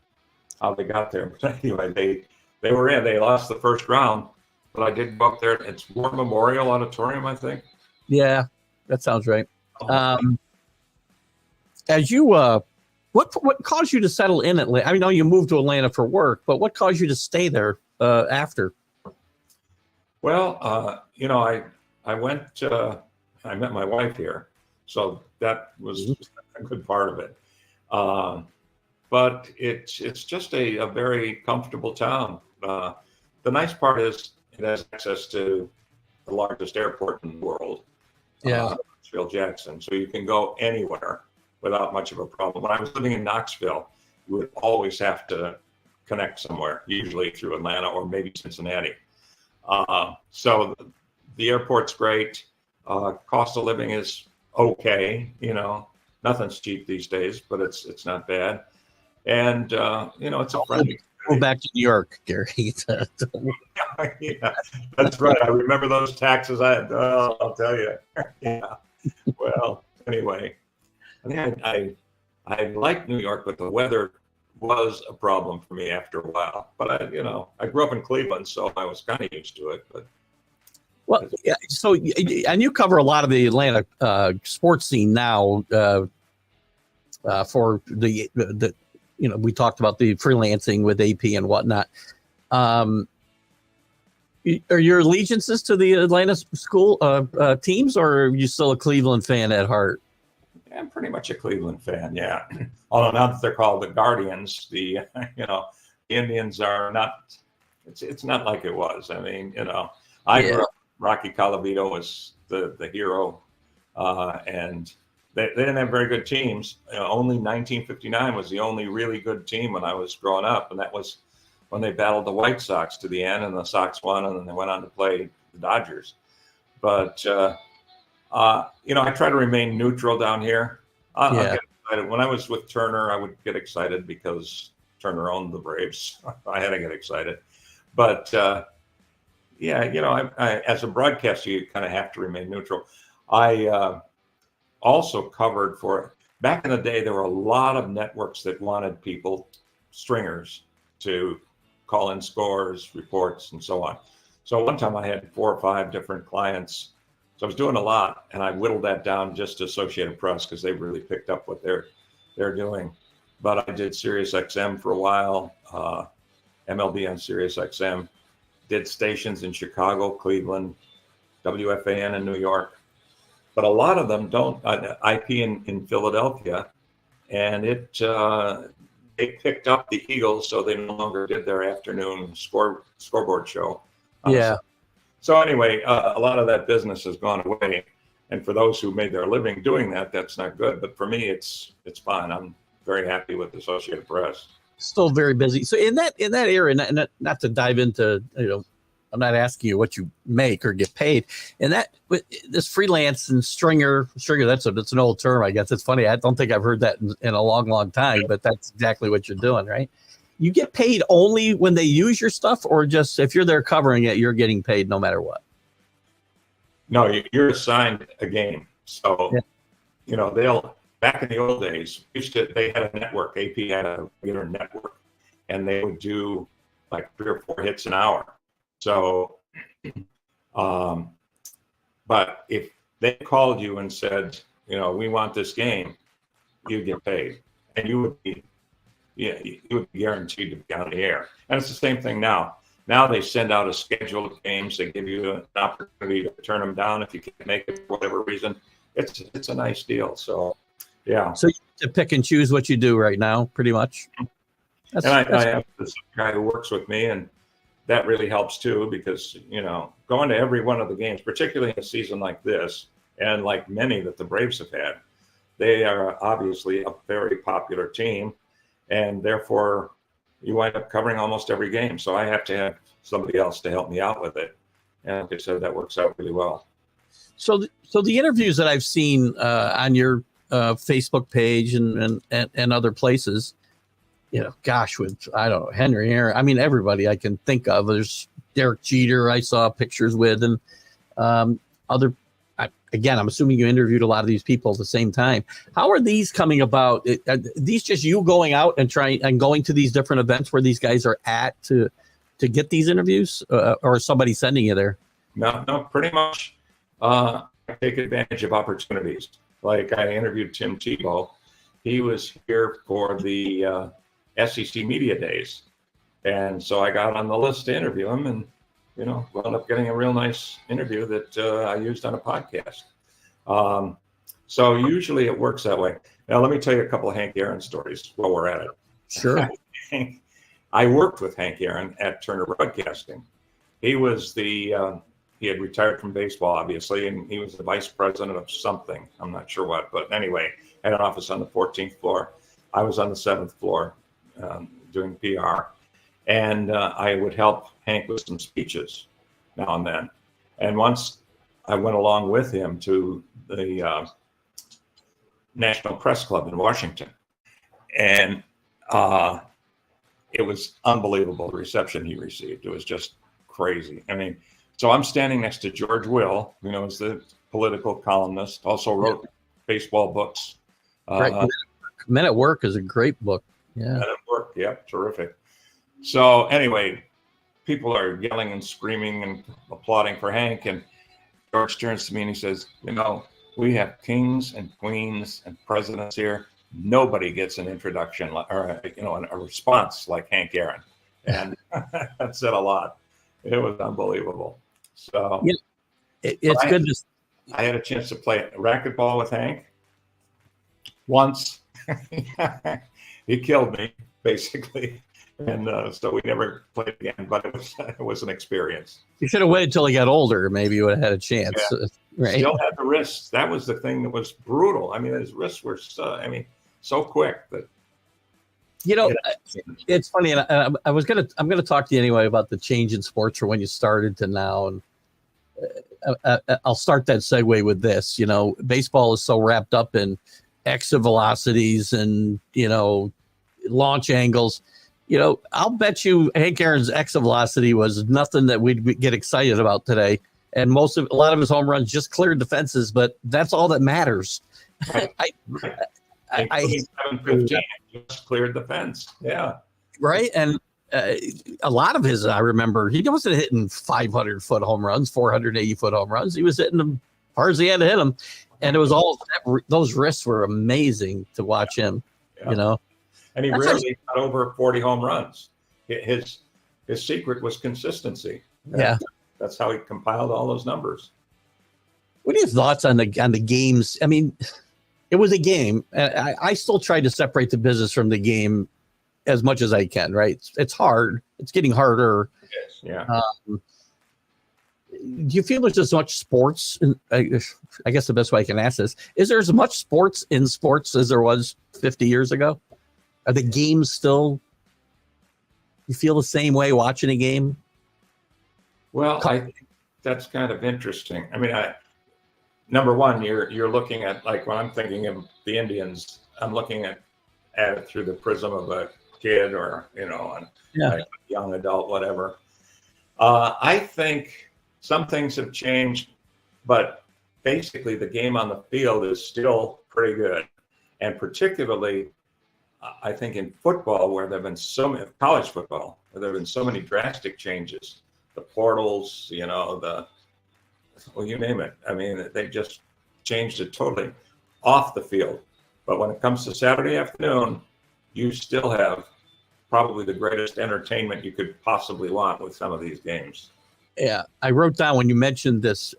how they got there, but anyway, they were in. They lost the first round, but I did go up there. It's War Memorial Auditorium, I think. Yeah, that sounds right. As you, what caused you to settle in Atlanta? I know you moved to Atlanta for work, but what caused you to stay there after? Well, I went, I met my wife here, so that was a good part of it. But it's just a very comfortable town. The nice part is it has access to the largest airport in the world, Knoxville-Jackson, so you can go anywhere without much of a problem. When I was living in Knoxville, you would always have to connect somewhere, usually through Atlanta or maybe Cincinnati. So the airport's great. Cost of living is okay. Nothing's cheap these days, but it's not bad. And it's a friendly. Go back to New York, Gary. Yeah, that's right. I remember those taxes. I'll tell you. Yeah. Well, anyway, I like New York, but the weather was a problem for me after a while. But I grew up in Cleveland, so I was kind of used to it. But so and you cover a lot of the Atlanta sports scene now. For the we talked about the freelancing with AP and whatnot. Are your allegiances to the Atlanta school teams, or are you still a Cleveland fan at heart? I'm pretty much a Cleveland fan, yeah. Although now that they're called the Guardians, the Indians are not. It's not like it was. I mean, I grew up. Rocky Colavito was the hero, and they didn't have very good teams. Only 1959 was the only really good team when I was growing up, and that was when they battled the White Sox to the end, and the Sox won, and then they went on to play the Dodgers. But I try to remain neutral down here. I'll get excited. When I was with Turner, I would get excited because Turner owned the Braves. I had to get excited. But I, as a broadcaster, you kind of have to remain neutral. I also covered back in the day, there were a lot of networks that wanted stringers, to call in scores, reports, and so on. So one time I had 4 or 5 different clients. So I was doing a lot, and I whittled that down just to Associated Press because they really picked up what they're doing. But I did Sirius XM for a while, MLB on Sirius XM, did stations in Chicago, Cleveland, WFAN in New York. But a lot of them don't, IP in Philadelphia, and they picked up the Eagles, so they no longer did their afternoon scoreboard show. Yeah. So anyway, a lot of that business has gone away, and for those who made their living doing that, that's not good. But for me, it's fine. I'm very happy with the Associated Press. Still very busy. So in that area, not to dive into, I'm not asking you what you make or get paid. And this freelance and stringer, that's an old term, I guess. It's funny. I don't think I've heard that in a long, long time, but that's exactly what you're doing, right? You get paid only when they use your stuff, or just if you're there covering it, you're getting paid no matter what? No, you're assigned a game. So, back in the old days, they had a network. AP had a regular network, and they would do like 3 or 4 hits an hour. So, but if they called you and said, we want this game, you'd get paid, and you would be guaranteed to be on the air. And it's the same thing now. Now they send out a schedule of games. They give you an opportunity to turn them down if you can't make it for whatever reason. It's a nice deal. So, yeah. So you have to pick and choose what you do right now, pretty much. I have this guy who works with me, and that really helps too, because, going to every one of the games, particularly in a season like this, and like many that the Braves have had, they are obviously a very popular team, and therefore you wind up covering almost every game. So I have to have somebody else to help me out with it. And like I said, that works out really well. So the interviews that I've seen on your Facebook page and other places, with, I don't know, Henry Aaron, I mean, everybody I can think of. There's Derek Jeter I saw pictures with, and I'm assuming you interviewed a lot of these people at the same time. How are these coming about? Are these just you going out and going to these different events where these guys are at to get these interviews, or somebody sending you there? No, pretty much. I take advantage of opportunities. Like I interviewed Tim Tebow. He was here for the SEC Media Days. And so I got on the list to interview him, and wound up getting a real nice interview that I used on a podcast. So usually it works that way. Now, let me tell you a couple of Hank Aaron stories while we're at it. Sure. I worked with Hank Aaron at Turner Broadcasting. He was he had retired from baseball, obviously, and he was the vice president of something. I'm not sure what, but anyway, had an office on the 14th floor. I was on the 7th floor doing PR. And I would help Hank with some speeches now and then. And once I went along with him to the National Press Club in Washington. And it was unbelievable, the reception he received. It was just crazy. I mean, so I'm standing next to George Will, is the political columnist, also wrote baseball books. Right. Men at Work is a great book. Yeah. Men at Work, yeah, terrific. So anyway, people are yelling and screaming and applauding for Hank, and George turns to me and he says, we have kings and queens and presidents here. Nobody gets an introduction or a response like Hank Aaron. And that said a lot. It was unbelievable. So it's good. I had a chance to play racquetball with Hank once. He killed me, basically. And so we never played again, but it was an experience. You should have waited until he got older. Maybe you would have had a chance. Yeah. Right? Still had the wrists. That was the thing that was brutal. I mean, his wrists were so quick that. It's funny, and I'm gonna talk to you anyway about the change in sports from when you started to now, and I'll start that segue with this. Baseball is so wrapped up in exit velocities and launch angles. I'll bet you Hank Aaron's exit velocity was nothing that we'd get excited about today. And a lot of his home runs just cleared the fences, but that's all that matters. Right. I 715 just cleared the fence. Yeah. Right. And a lot of his, I remember, he wasn't hitting 500-foot home runs, 480-foot home runs. He was hitting them as far as he had to hit them. And it was those wrists were amazing to watch him, Yeah. And he rarely got over 40 home runs. His secret was consistency. Yeah. That's how he compiled all those numbers. What are your thoughts on the games? I mean, it was a game. I still try to separate the business from the game as much as I can, right? It's hard. It's getting harder. Yes. Yeah. Do you feel there's as much sports? I guess the best way I can ask this, is there as much sports in sports as there was 50 years ago? Are the games still, you feel the same way watching a game? Well, I think that's kind of interesting. I mean, number one, you're looking at, like, when I'm thinking of the Indians, I'm looking at it through the prism of a kid or, a young adult, whatever. I think some things have changed, but basically the game on the field is still pretty good. And particularly, I think in football, where there have been so many, college football, where there have been so many drastic changes, the portals, you name it. I mean, they just changed it totally off the field. But when it comes to Saturday afternoon, you still have probably the greatest entertainment you could possibly want with some of these games. Yeah, I wrote down when you mentioned this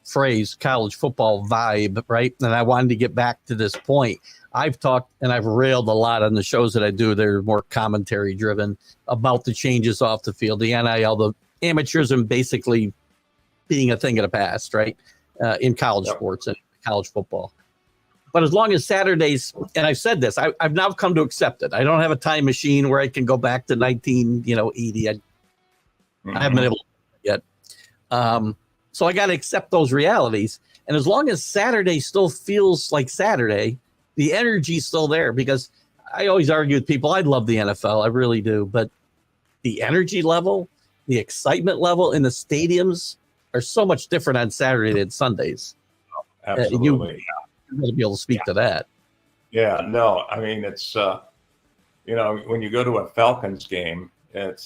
phrase, college football vibe, right? And I wanted to get back to this point. I've talked and I've railed a lot on the shows that I do. They're more commentary driven about the changes off the field, the NIL, the amateurism basically being a thing of the past, right? In college sports and college football. But as long as Saturdays, and I've said this, I've now come to accept it. I don't have a time machine where I can go back to 1980. I haven't been able to yet. So I got to accept those realities. And as long as Saturday still feels like Saturday, the energy's still there, because I always argue with people, I love the NFL. I really do. But the energy level, the excitement level in the stadiums are so much different on Saturday than Sundays. Absolutely. You're going to be able to speak to that. Yeah, no, I mean, it's, when you go to a Falcons game, they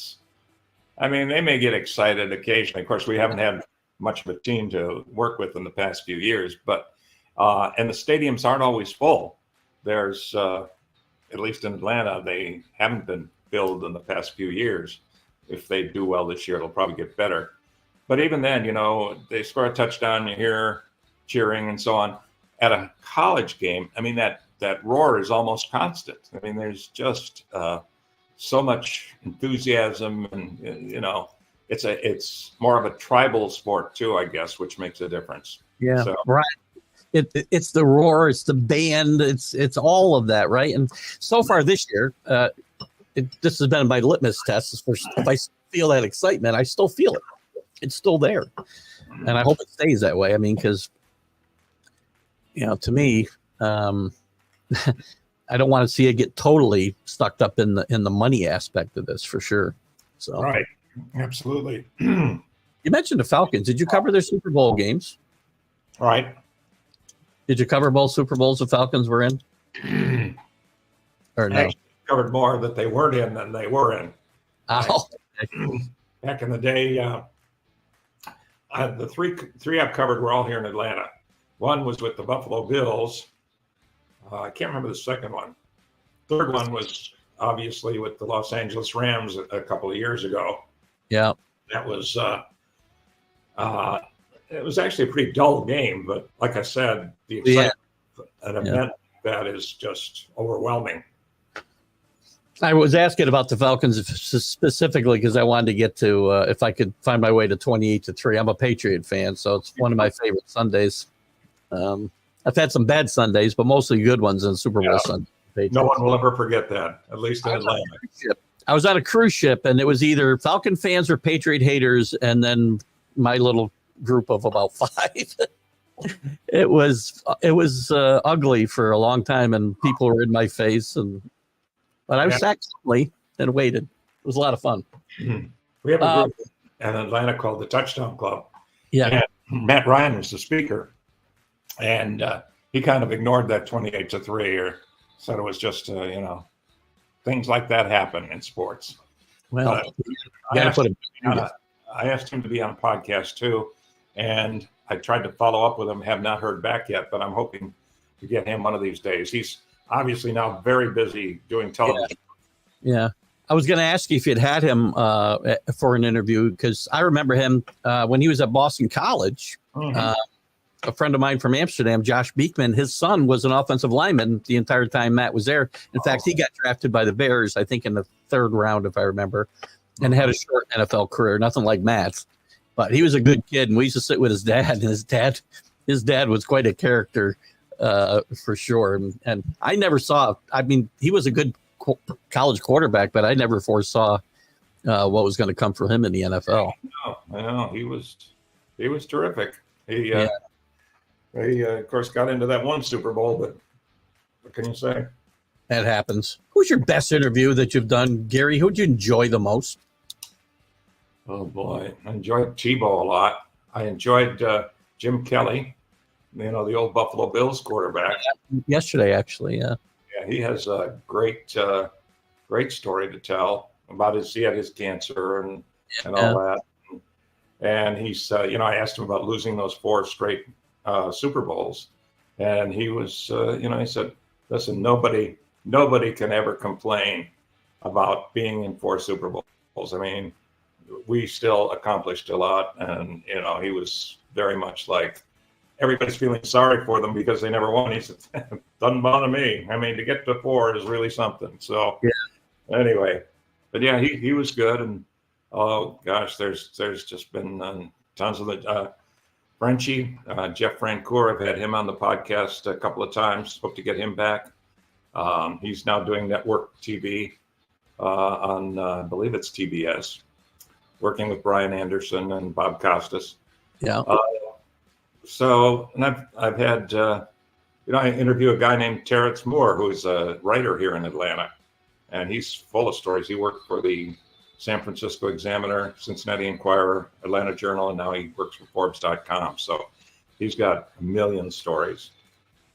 may get excited occasionally. Of course, we haven't had much of a team to work with in the past few years, but and the stadiums aren't always full. There's, at least in Atlanta, they haven't been filled in the past few years. If they do well this year, it'll probably get better. But even then, they score a touchdown, you hear cheering and so on. At a college game, I mean, that roar is almost constant. I mean, there's just so much enthusiasm, and it's more of a tribal sport too, I guess, which makes a difference. Yeah, so. Right. It's the roar, it's the band, it's all of that, right? And so far this year, this has been my litmus test. If I feel that excitement, I still feel it. It's still there, and I hope it stays that way. I mean, because to me, I don't want to see it get totally stuck up in the money aspect of this, for sure. So right, absolutely. You mentioned the Falcons. Did you cover their Super Bowl games? Right. Did you cover both Super Bowls the Falcons were in? Or no? I covered more that they weren't in than they were in. Oh. Back in the day, the three I've covered were all here in Atlanta. One was with the Buffalo Bills. I can't remember the second one. Third one was obviously with the Los Angeles Rams a couple of years ago. Yeah. That was it was actually a pretty dull game, but like I said, the excitement of an event that is just overwhelming. I was asking about the Falcons specifically because I wanted to get to if I could find my way to 28-3. I'm a Patriot fan, so it's one of my favorite Sundays. I've had some bad Sundays, but mostly good ones in Super Bowl Sunday. No one will ever forget that, at least in Atlanta. I was on a cruise ship, and it was either Falcon fans or Patriot haters, and then my little group of about 5. It was ugly for a long time, and people were in my face, but I sat calmly and waited. It was a lot of fun. We have a group in Atlanta called the Touchdown Club. Yeah, and Matt Ryan was the speaker, and he kind of ignored that 28-3, or said it was just things like that happen in sports. Well, I asked him to be on a podcast too, and I tried to follow up with him. Have not heard back yet, but I'm hoping to get him one of these days. He's obviously now very busy doing television. Yeah. I was going to ask you if you'd had him for an interview, because I remember him when he was at Boston College. Mm-hmm. A friend of mine from Amsterdam, Josh Beekman, his son was an offensive lineman the entire time Matt was there. In fact, he got drafted by the Bears, I think, in the 3rd round, if I remember, and had a short NFL career, nothing like Matt's. But he was a good kid, and we used to sit with his dad, and his dad was quite a character for sure. And I never saw, he was a good college quarterback, but I never foresaw what was going to come for him in the NFL. I know. He was terrific. He of course got into that one Super Bowl, but what can you say? That happens. Who's your best interview that you've done, Gary? Who'd you enjoy the most? Oh boy, I enjoyed Tebow a lot. I enjoyed Jim Kelly. the old Buffalo Bills quarterback. Yesterday, actually, yeah. Yeah, he has a great story to tell about he had his cancer and all that. And he's, I asked him about losing those 4 straight Super Bowls. And he was, he said, listen, nobody can ever complain about being in 4 Super Bowls. I mean, we still accomplished a lot. And, he was very much like, everybody's feeling sorry for them because they never won. He said, doesn't bother me. I mean, to get to 4 is really something. So anyway, but yeah, he was good. And oh gosh, there's just been tons of the Frenchie, Jeff Francoeur. I've had him on the podcast a couple of times. Hope to get him back. He's now doing network TV on, I believe it's TBS, working with Brian Anderson and Bob Costas. Yeah. So, and I've had, I interview a guy named Terrence Moore, who's a writer here in Atlanta, and he's full of stories. He worked for the San Francisco Examiner, Cincinnati Enquirer, Atlanta Journal, and now he works for Forbes.com. So he's got a million stories.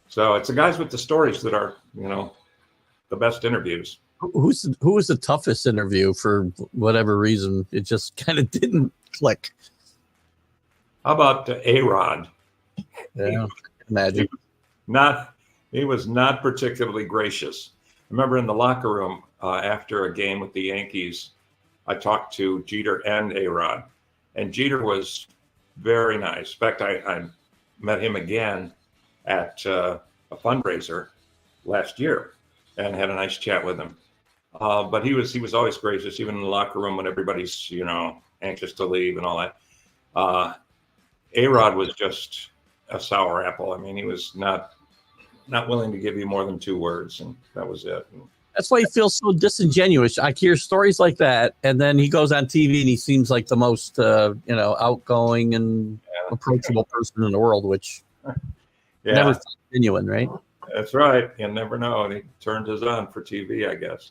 So it's the guys with the stories that are, the best interviews. Who was the toughest interview for whatever reason? It just kind of didn't click. How about A-Rod? Yeah, imagine. He was not particularly gracious. I remember in the locker room after a game with the Yankees, I talked to Jeter and A-Rod, and Jeter was very nice. In fact, I met him again at a fundraiser last year and had a nice chat with him. But he was always gracious, even in the locker room when everybody's anxious to leave and all that. A-Rod was just a sour apple. I mean, he was not willing to give you more than 2 words, and that was it. That's why he feels so disingenuous. I hear stories like that, and then he goes on TV and he seems like the most, outgoing and approachable person in the world, which never feels genuine, right? That's right. You never know. And he turned his on for TV, I guess.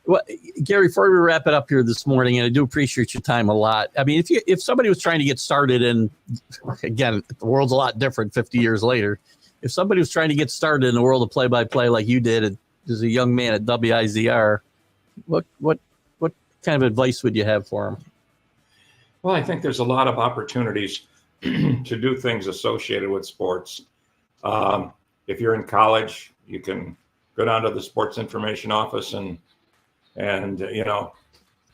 Well, Gary, before we wrap it up here this morning, and I do appreciate your time a lot. I mean, if somebody was trying to get started, and again, the world's a lot different 50 years later. If somebody was trying to get started in the world of play-by-play like you did as a young man at WIZR, what kind of advice would you have for them? Well, I think there's a lot of opportunities to do things associated with sports. If you're in college, you can go down to the sports information office and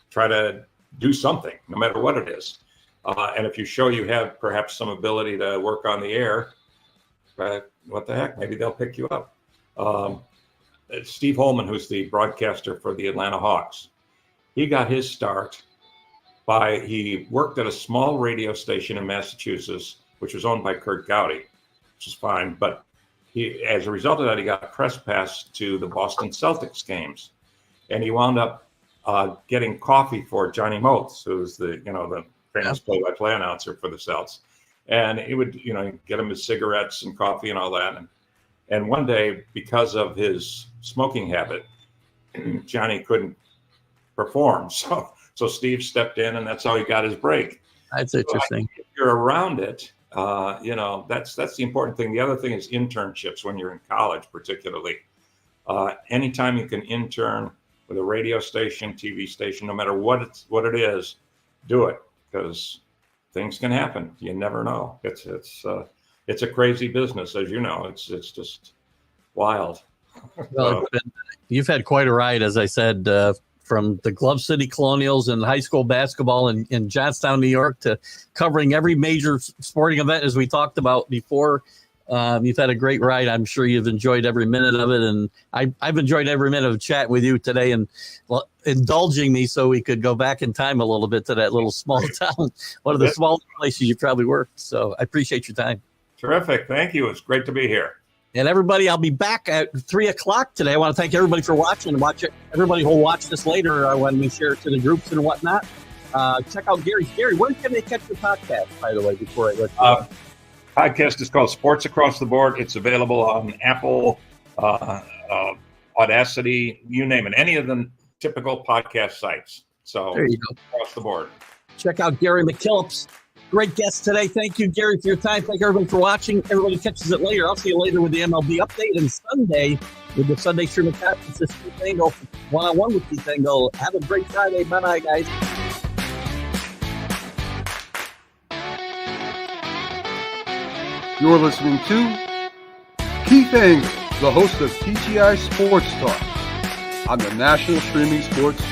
try to do something, no matter what it is. And if you show you have perhaps some ability to work on the air, what the heck, maybe they'll pick you up. Steve Holman, who's the broadcaster for the Atlanta Hawks, he got his start he worked at a small radio station in Massachusetts, which was owned by Kurt Gowdy, which is fine. But as a result of that, he got a press pass to the Boston Celtics games. And he wound up getting coffee for Johnny Motes, who's the famous play-by-play announcer for the Celts. And he would, get him his cigarettes and coffee and all that. And one day, because of his smoking habit, Johnny couldn't perform. So Steve stepped in, and that's how he got his break. That's interesting. So if you're around it, that's the important thing. The other thing is internships when you're in college, particularly. Anytime you can intern with a radio station, TV station, no matter what it is, do it, because things can happen. You never know. It's a crazy business, as you know. It's just wild. Well, you've had quite a ride, as I said, from the Glove City Colonials and high school basketball in Johnstown, New York, to covering every major sporting event, as we talked about before. You've had a great ride. I'm sure you've enjoyed every minute of it. And I've enjoyed every minute of chat with you today and indulging me so we could go back in time a little bit to that little small town, one of the smallest places you probably worked. So I appreciate your time. Terrific. Thank you. It's great to be here. And everybody, I'll be back at 3:00 today. I want to thank everybody for watching. Everybody who'll watch this later when we share it to the groups and whatnot. Check out Gary. Gary, where can they catch your podcast, by the way, before I let you go? Podcast is called Sports Across the Board. It's available on Apple, Audacity, you name it, any of the typical podcast sites. So there you go. Across the board. Check out Gary McKillips Great guest today. Thank you, Gary, for your time. Thank everybody for watching. Everybody catches it later. I'll see you later with the MLB update and Sunday with the Sunday streaming cast. This is Keith Engle, one-on-one with Keith Engle. Have a great Friday. Bye-bye, guys. You're listening to Keith Engle, the host of TGI Sports Talk on the National Streaming Sports